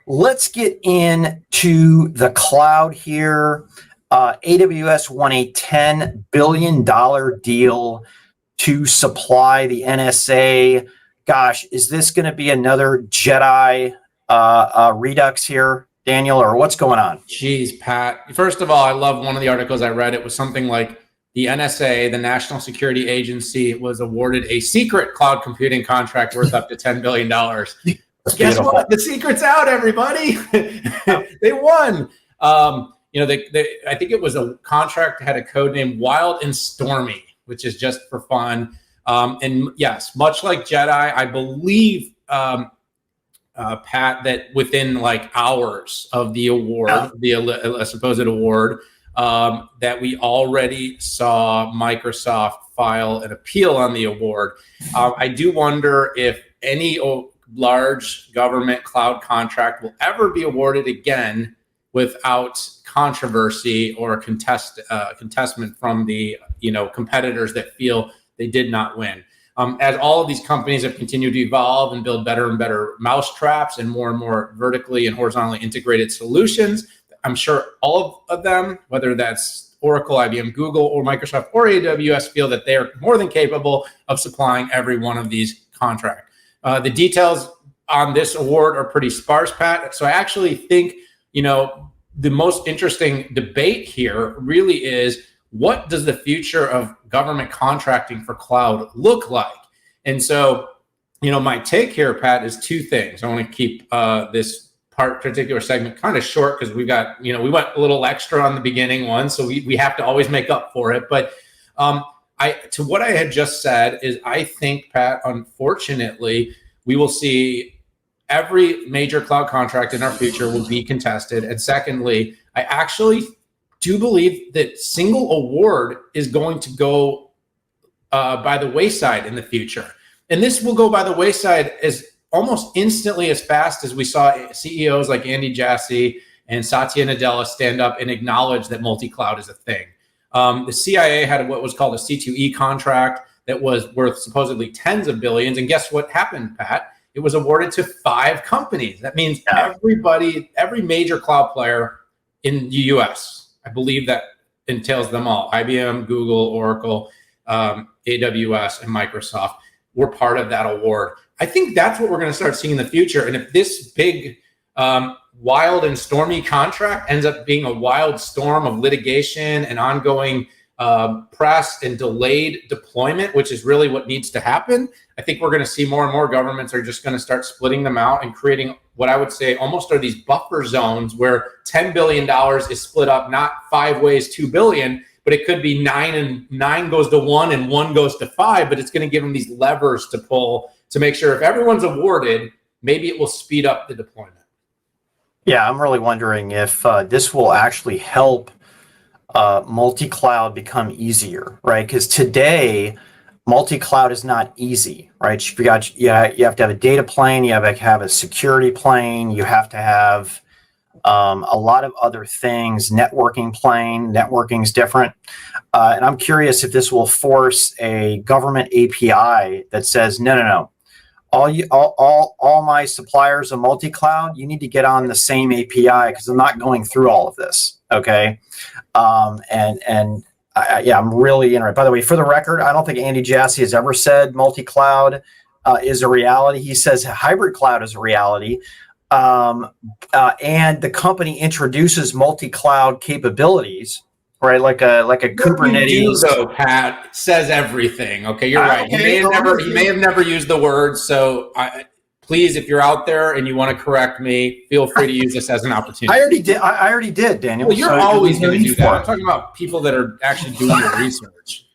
let's get into the cloud here. AWS won a $10 billion deal to supply the NSA. Gosh, is this going to be another Jedi redux here, Daniel, or what's going on? Geez, Pat. First of all, I love one of the articles I read. It was something like the NSA, the National Security Agency, was awarded a secret cloud computing contract worth up to $10 billion. Guess what? The secret's out, everybody. They won. I think it was a contract that had a code name Wild and Stormy, which is just for fun. And yes, much like Jedi, I believe, Pat, that within like hours of the award, the supposed award, that we already saw Microsoft file an appeal on the award. I do wonder if any large government cloud contract will ever be awarded again without controversy or contestment from the competitors that feel they did not win. As all of these companies have continued to evolve and build better and better mousetraps and more vertically and horizontally integrated solutions, I'm sure all of them, whether that's Oracle, IBM, Google, or Microsoft, or AWS, feel that they are more than capable of supplying every one of these contracts. The details on this award are pretty sparse, Pat. So I actually think, the most interesting debate here really is, what does the future of government contracting for cloud look like? And so, my take here, Pat, is two things. I want to keep this particular segment kind of short because we went a little extra on the beginning one, so we have to always make up for it. But to what I had just said is, I think, Pat, unfortunately, we will see every major cloud contract in our future will be contested. And secondly, I actually do believe that single award is going to go by the wayside in the future. And this will go by the wayside as almost instantly as fast as we saw CEOs like Andy Jassy and Satya Nadella stand up and acknowledge that multi-cloud is a thing. The CIA had what was called a C2E contract that was worth supposedly tens of billions. And guess what happened, Pat? It was awarded to 5 companies. That means every major cloud player in the US, I believe that entails them all. IBM, Google, Oracle, AWS, and Microsoft were part of that award. I think that's what we're going to start seeing in the future. And if this big wild and stormy contract ends up being a wild storm of litigation and ongoing press and delayed deployment, which is really what needs to happen, I think we're going to see more and more governments are just going to start splitting them out and creating what I would say almost are these buffer zones where $10 billion is split up, not 5 ways, $2 billion, but it could be 9 and 9 goes to 1 and 1 goes to 5, but it's going to give them these levers to pull to make sure if everyone's awarded, maybe it will speed up the deployment. Yeah, I'm really wondering if this will actually help multi-cloud become easier, right? Because today, multi-cloud is not easy, right? You have to have a data plane, you have to have a security plane, you have to have a lot of other things, networking plane. Networking is different. And I'm curious if this will force a government API that says, no. All my suppliers of multi-cloud, you need to get on the same API because I'm not going through all of this. Okay. I'm really interested. By the way, for the record, I don't think Andy Jassy has ever said multi-cloud is a reality. He says hybrid cloud is a reality. And the company introduces multi-cloud capabilities, right? Like a Kubernetes. So Pat says everything. Okay, you're right. Okay, he may have never used the word. So please, if you're out there and you want to correct me, feel free to use this as an opportunity. I already did, Daniel. Well, you're always going to do that. I'm talking about people that are actually doing the research.